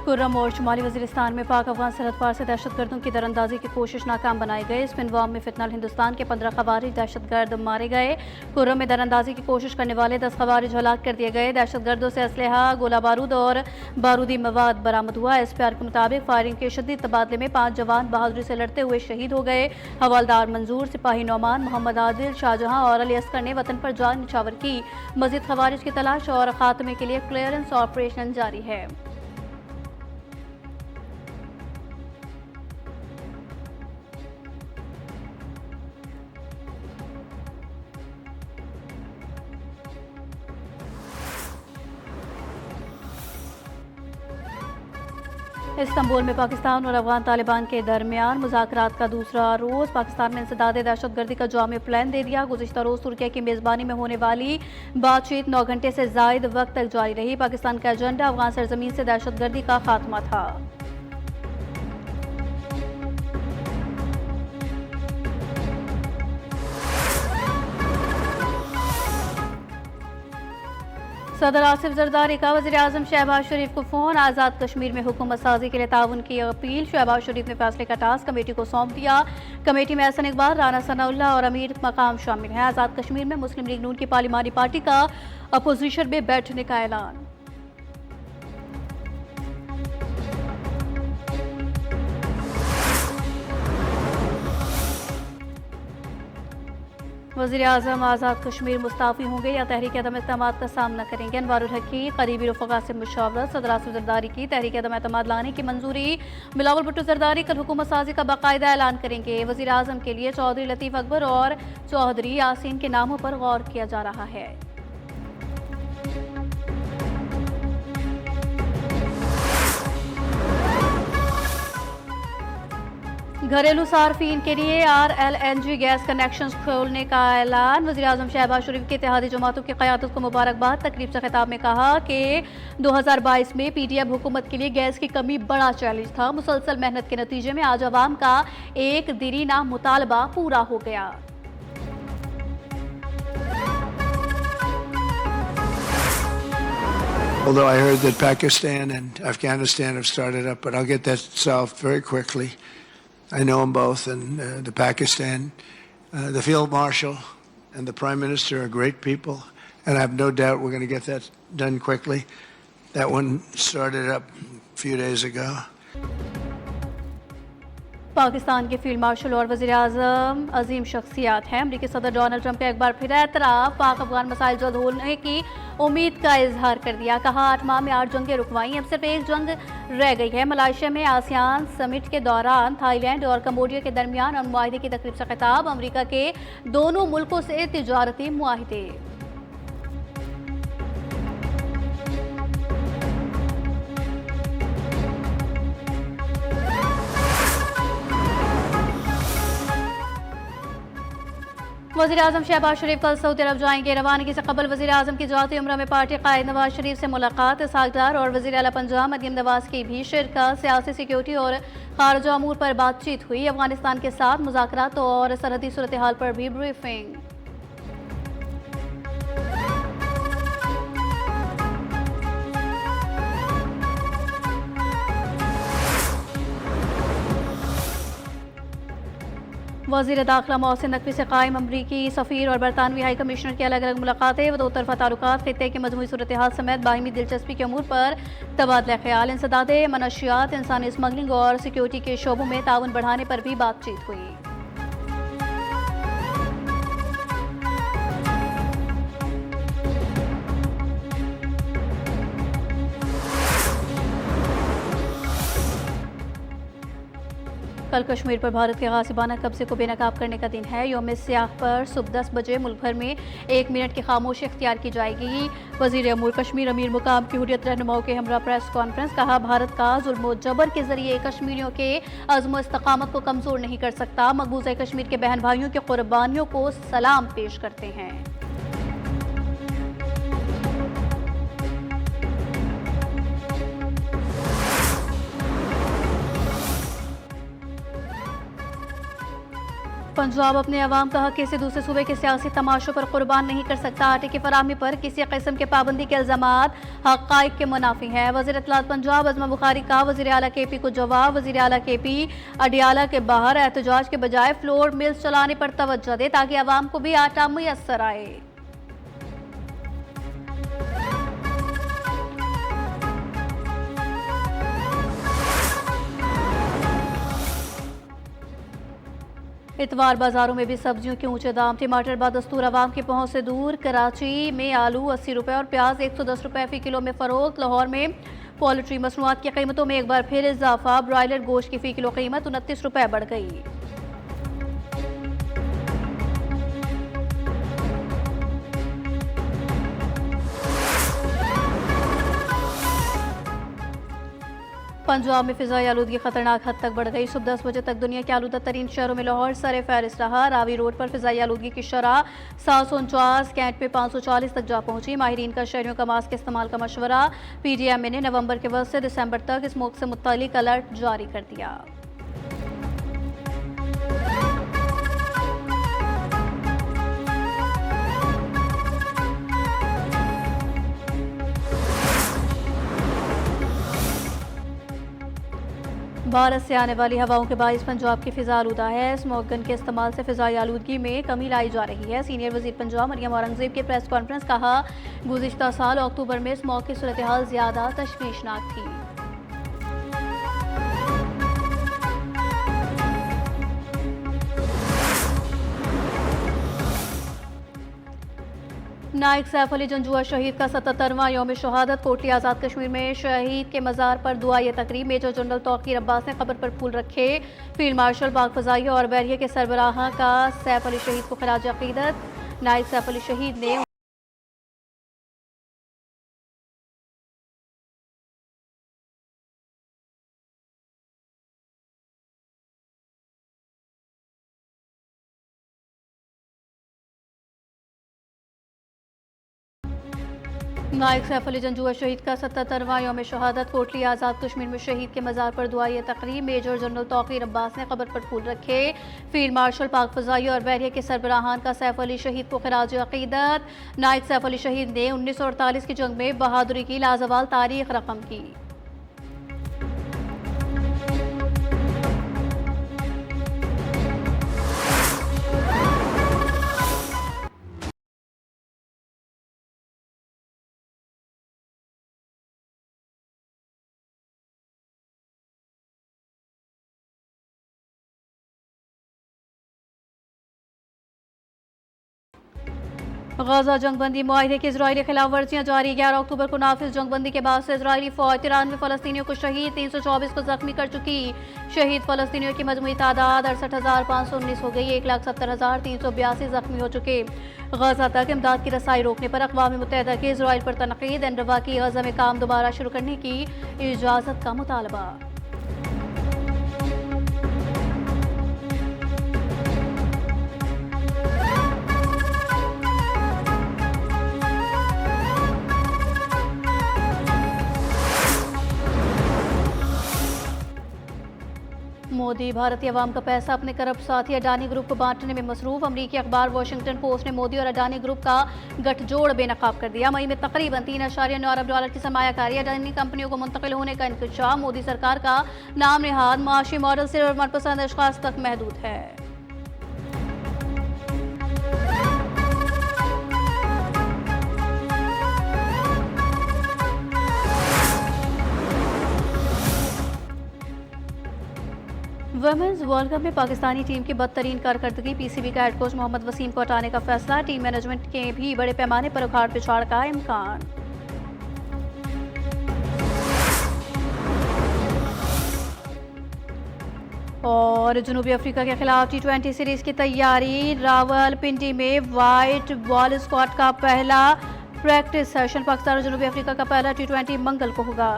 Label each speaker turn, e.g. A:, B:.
A: खुर्रम और शुमाली वजीरिस्तान में पाक अफगान सरहद पार से दहशतगर्दों की दरअंदाजी की कोशिश नाकाम बनाई गई। स्पिनवाम में फितनल हिंदुस्तान के 15 खवारिज दहशतगर्द मारे गए। खुर्रम में दरअंदाजी की कोशिश करने वाले 10 खवारिज हलाक कर दिए गए। दहशतगर्दों से असलहा, गोला बारूद और बारूदी मवाद बरामद हुआ। SPR के मुताबिक फायरिंग के शदीद तबादले में 5 जवान बहादुरी से लड़ते हुए शहीद हो गए। हवालदार मंजूर, सिपाही नौमान, मोहम्मद आदिल, शाहजहां और अली अस्कर ने वतन पर जान निछावर की। मजीद खवारिज की तलाश और खात्मे के लिए क्लियरेंस ऑपरेशन जारी है। इस्तांबुल में पाकिस्तान और अफगान तालिबान के दरमियान मुज़ाकरात का दूसरा रोज़। पाकिस्तान में इंसदाद दहशतगर्दी का जामे प्लान दे दिया। गुज़िश्ता रोज़ तुर्किया की मेज़बानी में होने वाली बातचीत 9 घंटे से ज़ायद वक्त तक जारी रही। पाकिस्तान का एजेंडा अफगान सरजमीन से दहशतगर्दी का खात्मा था। सदर आसिफ जरदारी का वज़ीर-ए-आज़म शहबाज शरीफ को फ़ोन। आज़ाद कश्मीर में हुकूमत साजी के लिए ताउन की अपील। शहबाज शरीफ ने फैसले का टास्क कमेटी को सौंप दिया। कमेटी में एहसन इकबाल, राना सनाउल्लाह और अमीर मकाम शामिल हैं। आज़ाद कश्मीर में मुस्लिम लीग नून की पार्लिमानी पार्टी का अपोजिशन में बैठने का ऐलान। वज़ीर-ए-आज़म आज़ाद कश्मीर मुस्ताफ़ी होंगे या तहरीक अदम एतमाद का सामना करेंगे। अनवारुल हक की करीबी रफ़क़ा से मुशावरत। सदर आसिफ जरदारी की तहरीक अदम एतमाद लाने की मंजूरी। बिलावल भुट्टो जरदारी कल हुकूमत साजी का बाकायदा ऐलान करेंगे। वज़ीर-ए-आज़म के लिए चौधरी लतीफ़ अकबर और चौधरी यासीन के नामों पर गौर किया जा रहा है। घरेलू सार्फिन के लिए RLNG गैस कनेक्शन खोलने का ऐलान। वज़ीर-ए-आज़म शहबाज शरीफ की इत्तेहादी जमातों की क़यादत को मुबारकबाद। तकरीब से खिताब में कहा कि 2022 में PTM हुकूमत के लिए गैस की कमी बड़ा चैलेंज था। मुसलसल मेहनत के नतीजे में आज अवाम का एक दिरीना मुतालबा पूरा हो गया।
B: Although I heard that Pakistan and Afghanistan have started up, but I'll get that solved very quickly. I know them both, and the Pakistan, the Field Marshal and the Prime Minister are great people, and I have no doubt we're going to get that done quickly. That one started up a few days ago.
A: Pakistan के field marshal और वज़ीर-ए-आज़म अजीम शख्सियात हैं। अमरीकी सदर Donald Trump ने एक बार फिर एतराफ़ पाक अफगान मसाइल जल्द होने की उम्मीद का इजहार कर दिया। कहा 8 माह में 8 जंगें रुकवाई, अब सिर्फ एक जंग रह गई है। मलेशिया में आसियान समिट के दौरान थाईलैंड और कम्बोडिया के दरमियान अमन मुआहिदे की तकरीब से खिताब। अमरीका के दोनों मुल्कों से तिजारती मुआहिदे। वज़ीर-ए-आज़म शहबाज शरीफ कल सऊदी अरब जाएंगे। रवानगी से कबल वज़ीर-ए-आज़म की जाती उम्रा में पार्टी कायद नवाज शरीफ से मुलाकात। इसहाक़ और वज़ीर आला पंजाब मरीम नवाज की भी शिरकत। सियासी, सिक्योरिटी और खारजा अमूर पर बातचीत हुई। अफगानिस्तान के साथ मुज़ाकरात और सरहदी सूरत हाल पर भी ब्रीफिंग। वज़ीर दाखिला मोहसिन नकवी से कायम अमरीकी सफ़ीर और बरतानवी हाई कमिश्नर की अलग अलग मुलाकातें व 2 तरफ़ा ताल्लुकात, खित्ते की मजमूई सूरत हाल समेत बाहिमी दिलचस्पी के अमूर पर तबादला ख्याल। इंसदादे मनशियात, इंसानी स्मगलिंग और सिक्योरिटी के शोबों में ताउन बढ़ाने पर भी बातचीत हुई। कल कश्मीर पर भारत के गासिबाना कब्जे को बेनकाब करने का दिन है। यौम सियाह पर सुबह 10 बजे मुल्क भर में 1 मिनट की खामोशी इख्तियार की जाएगी। वज़ीर अमूर कश्मीर अमीर मुकाम की हुर्रियत रहनुमाओं के हमरा प्रेस कॉन्फ्रेंस। कहा भारत का जुल्म व जबर के जरिए कश्मीरियों के अज़्म इस्तकामत को कमज़ोर नहीं कर सकता। मकबूजा कश्मीर के बहन भाइयों की कुर्बानियों को सलाम पेश करते हैं। पंजाब अपने अवाम का हक किसी दूसरे सूबे के सियासी तमाशों पर कुर्बान नहीं कर सकता। आटे की फराहमी पर किसी किस्म के पाबंदी के इल्जामात हक़ाइक़ के मुनाफी हैं। वज़ीर इत्तलात पंजाब अज़मा बुखारी का वज़ीर आला KP को जवाब। वज़ीर आला KP अडियाला के बाहर एहतजाज के बजाय फ्लोर मिल्स चलाने पर तवज्जो दे ताकि अवाम को भी आटा मुयस्सर आए। इतवार बाजारों में भी सब्जियों के ऊंचे दाम। टमाटर बदस्तूर अवाम की पहुंच से दूर। कराची में आलू 80 रुपए और प्याज 110 रुपए फी किलो में फरोख्त। लाहौर में पोल्ट्री मसनूआत की कीमतों में एक बार फिर इजाफा। ब्रॉयलर गोश्त की फी किलो कीमत 29 रुपए बढ़ गई। पंजाब में फिजाई आलूदगी खतरनाक हद तक बढ़ गई। सुबह 10 बजे तक दुनिया के आलूदा तरीन शहरों में लाहौर सर फहरिस्त रहा। रावी रोड पर फिजाई आलूदगी की शरह 749, कैंट पे 540 तक जा पहुंची। माहिरीन का शहरियों का मास्क के इस्तेमाल का मशवरा। PDM ने नवंबर के वक्त से दिसंबर तक स्मोक से मुत्तलिक अलर्ट जारी कर दिया। भारत से आने वाली हवाओं के बाइस पंजाब की फिजा आलूदा है। स्मोक गन के इस्तेमाल से फिजाई आलूदगी में कमी लाई जा रही है। सीनियर वजीर पंजाब मरियम औरंगजेब के प्रेस कॉन्फ्रेंस कहा, गुज़िश्ता साल अक्टूबर में स्मोक की सूरत हाल ज्यादा तशवीशनाक थी। नायक सैफ अली जंजुआ शहीद का 77वां यौम शहादत। कोटली आज़ाद कश्मीर में शहीद के मज़ार पर दुआ तकरीब। मेजर जनरल तौकीर अब्बास ने कब्र पर फूल रखे। फील्ड मार्शल पाक फ़ज़ाइया और बैरिया के सरबराह का सैफ अली शहीद को खराज अक़ीदत। नायक सैफ अली शहीद ने नायक सैफ अली जंजुआ शहीद का 77वां यौम शहादत। कोटली आज़ाद कश्मीर में शहीद के मज़ार पर दुआ तकरीब। मेजर जनरल तौकीर अब्बास ने कब्र पर फूल रखे। फील्ड मार्शल पाक फ़ज़ाइया और बैरिया के सरबराहान का सैफ अली शहीद को खराज अक़ीदत। नायक सैफ अली शहीद ने 1948 की जंग में बहादुरी की लाजवाल तारीख रकम की। गजा जंगबंदी मुआहदे की इजरायली खिलाफ वर्जियाँ जारी। 11 अक्टूबर को नाफिज जंगबंदी के बाद से इजरायली फौज 93 फ़लस्तीनियों को शहीद, 324 को जख्मी कर चुकी। शहीद फ़लस्तीनियों की मजमूई तादाद 68,519 हो गई। 1,70,382 जख्मी हो चुके। गजा तक इमदाद की रसाई रोकने पर अक़वाम मुत्तहिदा की इजराइल पर तनकीद। एनरवा की गजा में काम दोबारा शुरू करने की इजाज़त का मुतालबा। मोदी भारतीय अवाम का पैसा अपने करप्ट साथी अडानी ग्रुप को बांटने में मसरूफ। अमरीकी अखबार वॉशिंगटन पोस्ट ने मोदी और अडानी ग्रुप का गठजोड़ बेनकाब कर दिया। मई में तकरीबन $3.9 अरब की सरमायाकारी अडानी कंपनियों को मुंतकिल होने का इंकशाफ। मोदी सरकार का नाम निहाद माशी मॉडल सिर्फ मनपसंद अशखास तक महदूद है। वुमेन्स वर्ल्ड कप में पाकिस्तानी टीम की बदतरीन कारकर्दगी। PCB का हेड कोच मोहम्मद वसीम को हटाने का फैसला। टीम मैनेजमेंट के भी बड़े पैमाने पर उखाड़ पिछाड़ का इम्कान। और जनूबी अफ्रीका के खिलाफ T20 सीरीज की तैयारी। रावलपिंडी में वाइट बॉल स्क्वाड का पहला प्रैक्टिस सेशन। पाकिस्तान और जनूबी अफ्रीका का पहला T20 मंगल को होगा।